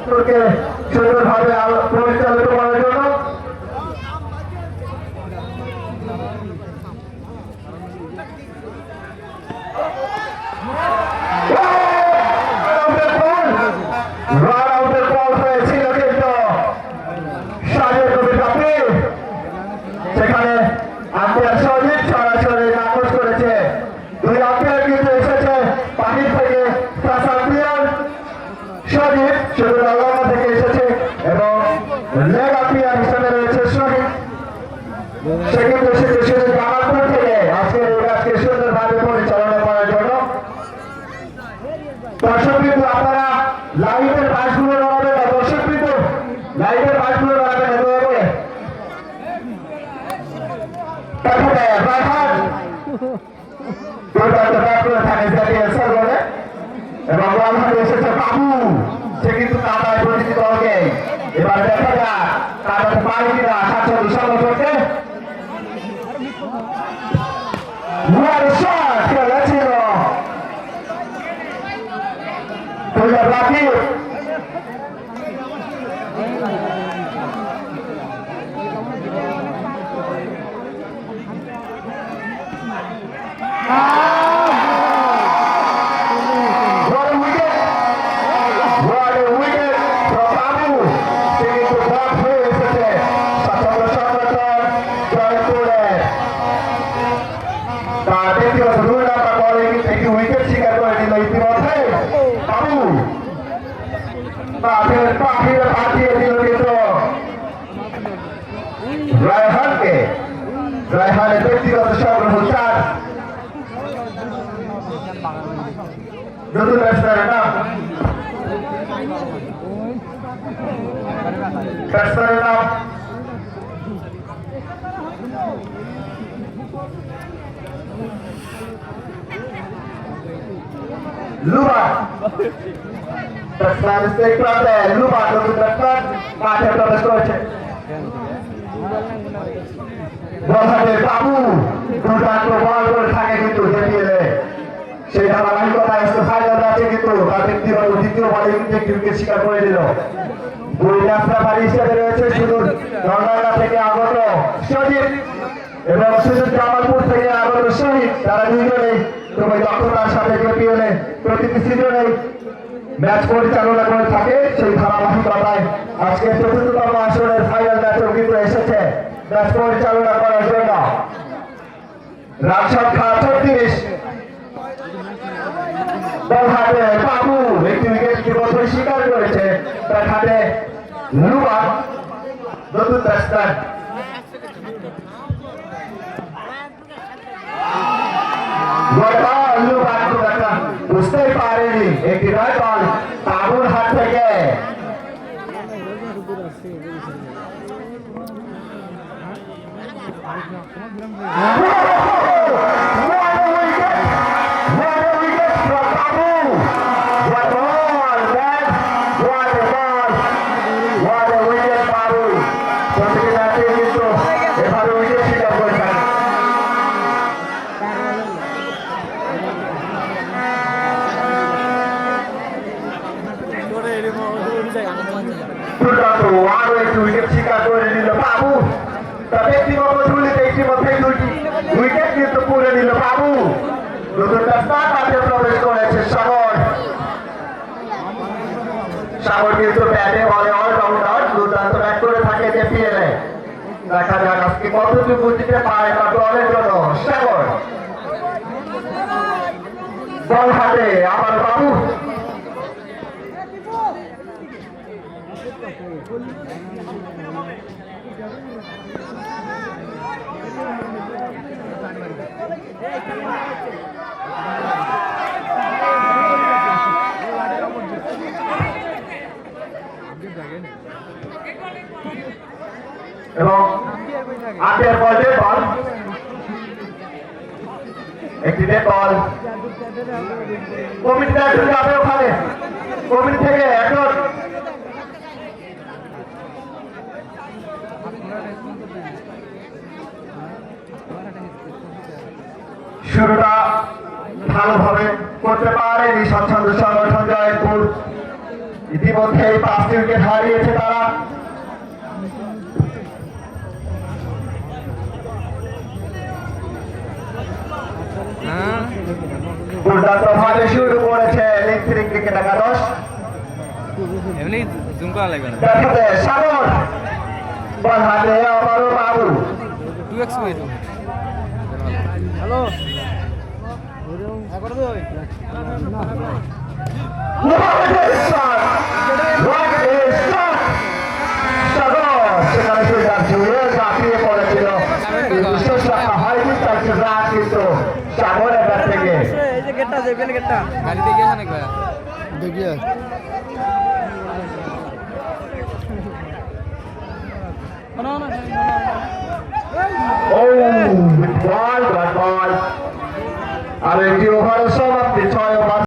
সুন্দরভাবে পরিচালিত করার জন্য সেখানে আম্পায়ার সজীব সরাসরি নাকচ করেছে। দুই আম্পায়ার কিন্তু এসেছে পানির থেকে সজীব শুধু নগর থেকে এসেছে এবং লেগ আম্পায়ার হিসেবে রয়েছে শহীদ। সে কিন্তু এসেছে শুধু জামালপুর থেকে আজকের এই ম্যাচকে সুন্দরভাবে পরিচালনা করার জন্য। দর্শক কিন্তু আপনারা লাইভের বাসগুলো লড়াবে না, দর্শক কিন্তু লাইভের বাসগুলো লড়াবে না দয়া করে। এবং এসেছে বাবু, সে কিন্তু কাদায় প্রতিটি দলকে এবার দেখা যাক কাদাতে পারে কিনা স্বাচ্ছন্দ্য সঙ্গ করতে। রায়হানের ব্যক্তিগত সংগ্রহ 4। নতুন ব্যাটসম্যানের নাম লুবা। ব্যাটসম্যান লুবা নতুন ব্যাটসম্যান মাঠে প্রবেশ করেছে। বাবু দুর্দান্ত বল করে থাকে কিন্তু জেপিএলে সেই ধারাবাহিকতা ফাইনাল ম্যাচে কিন্তু তার ব্যক্তিগত দ্বিতীয় বলে কিন্তু একটি উইকেট শিকার করে দিল। দুই ন্যাশনাল হিসেবে রয়েছে শুধু নন্দাইলা থেকে আগত সজীব এবং শুধু জামালপুর থেকে আগত শহীদ। তারা দুইজনেই খুবই দক্ষতার সাথে জেপিএলে প্রতিটি সিজনেই ম্যাচ পরিচালনা করে থাকে। সেই ধারাবাহিকতায় আজকে চতুর্থতম আসরের ফাইনাল ম্যাচও কিন্তু এসেছে ম্যাচ পরিচালনা করার জন্য। রান সংখ্যা 36। বল হাতে বাবু একটি উইকেট ইতিমধ্যে স্বীকার করেছে। তার হাতে লুবা নতুন ব্যাটসম্যান। বুঝতেই পারেনি একটি নয় বল বাবুর হাত থেকে। আরো একটি উইকেট শিকার করে নিল বাবু। তার ব্যক্তিগত ঝুলিতে ইতিমধ্যে 2টি উইকেট কিন্তু পুড়ে নিল বাবু। নতুন ব্যাটসম্যান মাঠে প্রবেশ করেছে সাগর কিন্তু ব্যাটে বলে অলরাউন্ডার, দুর্দান্ত ব্যাট করে থাকে জেপিএলে। দেখা যাক আজকে কতটুকু দিতে পারে বা দলের জন্য সাগর। বল হাতে আবার বাবু। এবং আটের বল একটি বল কমিটি যাবে ওখানে। কমিটি থেকে এখন শুরুটা ভালোভাবে করতে পারেনি স্বচ্ছন্দ সংগঠন জয়পুর। ইতিমধ্যে ইতিমধ্যেই 5টি উইকেট হারিয়েছে তারা। দুর্দান্ত ভাবে শুরু করেছে ইলেকট্রিক ক্রিকেট একাদশ। এমনি জুম করা লাগবে না। দেখাতে সাগর বল হাতে আবারও বাবু 2x করে দাও। হ্যালো একবার দই সেখানে ফিল্ডার জুড়ে ঝাঁপিয়ে পড়েছিল বিশেষ একটা হাইব্রিড টাইপের রান কিন্তু সাগরের ব্যাট থেকে। এই যে গেটটা দেবেন গেটটা গাড়িতে গিয়ে অনেক ভাই দেখিয়ে আর একটি ওভারের সমাপ্তি 6 ওভার।